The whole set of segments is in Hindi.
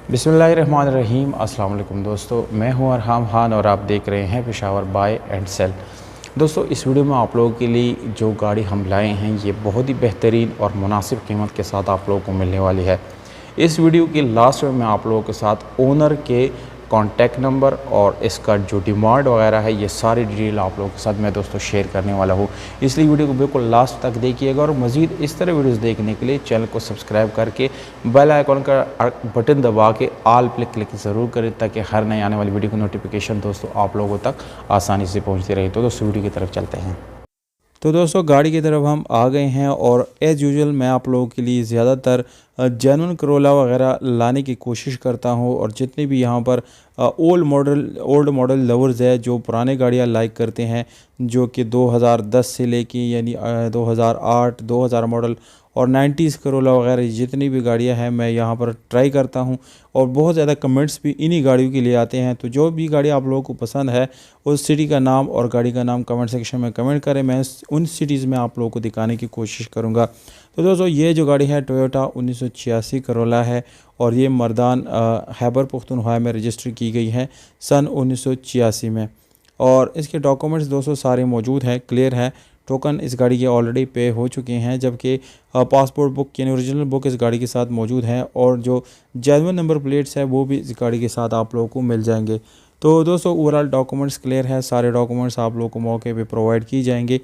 बिस्मिल्लाहिर्रहमानिर्रहीम। अस्सलाम वालेकुम दोस्तों, मैं हूं अरहम खान और आप देख रहे हैं पेशावर बाय एंड सेल। दोस्तों, इस वीडियो में आप लोगों के लिए जो गाड़ी हम लाए हैं ये बहुत ही बेहतरीन और मुनासिब कीमत के साथ आप लोगों को मिलने वाली है। इस वीडियो के लास्ट में मैं आप लोगों के साथ ओनर के कॉन्टैक्ट नंबर और इसका जो डिमांड वगैरह है ये सारी डिटेल आप लोगों के साथ मैं दोस्तों शेयर करने वाला हूँ, इसलिए वीडियो को बिल्कुल लास्ट तक देखिएगा। और मज़ीद इस तरह वीडियोस देखने के लिए चैनल को सब्सक्राइब करके बेल आइकॉन का बटन दबा के आल पे क्लिक ज़रूर करें ताकि हर नई आने वाली वीडियो की नोटिफिकेशन दोस्तों आप लोगों तक आसानी से पहुँचती रहे। तो दोस्तों वीडियो की तरफ चलते हैं। तो दोस्तों गाड़ी की तरफ हम आ गए हैं और एज़ यूजुअल मैं आप लोगों के लिए ज़्यादातर जेन्युइन करोला वगैरह लाने की कोशिश करता हूं। और जितने भी यहाँ पर ओल्ड मॉडल लवर्स है जो पुराने गाड़ियां लाइक करते हैं, जो कि 2010 से लेके यानी 2008 2000 मॉडल और 90s करोला वगैरह जितनी भी गाड़ियां हैं मैं यहाँ पर ट्राई करता हूं। और बहुत ज़्यादा कमेंट्स भी इन्हीं गाड़ियों के लिए आते हैं। तो जो भी गाड़ी आप लोगों को पसंद है उस सिटी का नाम और गाड़ी का नाम कमेंट सेक्शन में कमेंट करें, मैं उन सिटीज़ में आप लोगों को दिखाने की कोशिश करूँगा। तो दोस्तों ये जो गाड़ी है टोयोटा 1986 करोला है और ये मर्दान खैबर पख्तूनख्वा में रजिस्टर की गई है सन 1986 में। और इसके डॉक्यूमेंट्स दोस्तों सारे मौजूद हैं, क्लियर है। टोकन इस गाड़ी के ऑलरेडी पे हो चुके हैं, जबकि पासपोर्ट बुक यानी ओरिजिनल बुक इस गाड़ी के साथ मौजूद है और जो जेन्युइन नंबर प्लेट्स है वो भी इस गाड़ी के साथ आप लोगों को मिल जाएंगे। तो दोस्तों ओवरऑल डॉक्यूमेंट्स क्लियर है, सारे डॉक्यूमेंट्स आप लोगों को मौके पे प्रोवाइड की जाएंगे।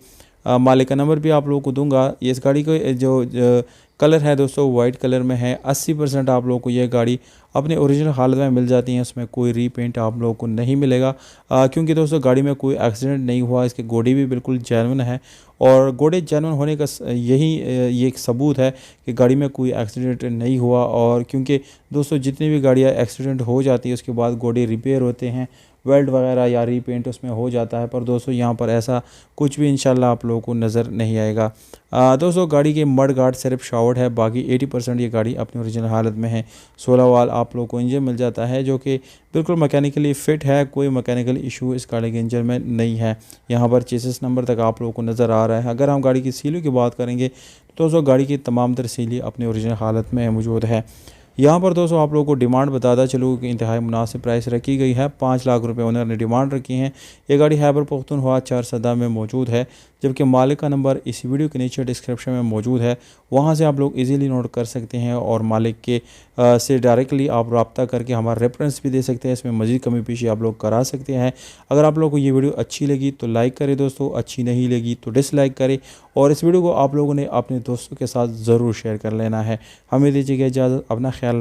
मालिक का नंबर भी आप लोगों को दूंगा। ये इस गाड़ी को जो कलर है दोस्तों वाइट कलर में है। 80% आप लोगों को यह गाड़ी अपने ओरिजिनल हालत में मिल जाती है, उसमें कोई रीपेंट आप लोगों को नहीं मिलेगा। क्योंकि दोस्तों गाड़ी में कोई एक्सीडेंट नहीं हुआ, इसके गोडी भी बिल्कुल जेन्युइन है। और गोडे जेन्युइन होने का ये एक सबूत है कि गाड़ी में कोई एक्सीडेंट नहीं हुआ। और क्योंकि दोस्तों जितनी भी गाड़ियाँ एक्सीडेंट हो जाती है उसके बाद गोडे रिपेयर होते हैं, वेल्ड वगैरह या रीपेंट उसमें हो जाता है, पर दोस्तों यहाँ पर ऐसा कुछ भी इंशाल्लाह आप लोगों को नज़र नहीं आएगा। दोस्तों गाड़ी के मड गार्ड सिर्फ शावर्ड है, बाकी 80% ये गाड़ी अपनी ओरिजिनल हालत में है। 16 वाल आप लोगों को इंजन मिल जाता है जो कि बिल्कुल मैकेनिकली फ़िट है, कोई मैकेनिकल इशू इस गाड़ी के इंजन में नहीं है। यहाँ पर चेसिस नंबर तक आप लोगों को नज़र आ रहा है। अगर हम गाड़ी की सीलों की बात करेंगे तो दोस्तों गाड़ी की तमाम तर सीलें अपनी ओरिजिनल हालत में मौजूद है। यहाँ पर दोस्तों आप लोगों को डिमांड बताता चलूँ कि इंतहाई मुनासिब प्राइस रखी गई है। 5 लाख रुपए ओनर ने डिमांड रखी है। ये गाड़ी खैबर पख्तूनख्वा 4 सदा में मौजूद है, जबकि मालिक का नंबर इस वीडियो के नीचे डिस्क्रिप्शन में मौजूद है, वहाँ से आप लोग इजीली नोट कर सकते हैं और मालिक के से डायरेक्टली आप रब्ता करके हमारा रेफरेंस भी दे सकते हैं। इसमें मज़ीद कमी पेशी आप लोग करा सकते हैं। अगर आप लोगों को ये वीडियो अच्छी लगी तो लाइक करें दोस्तों, अच्छी नहीं लगी तो डिसलाइक करें। और इस वीडियो को आप लोगों ने अपने दोस्तों के साथ ज़रूर शेयर कर लेना है। हमें दीजिएगा इजाज़त, अपना ख्याल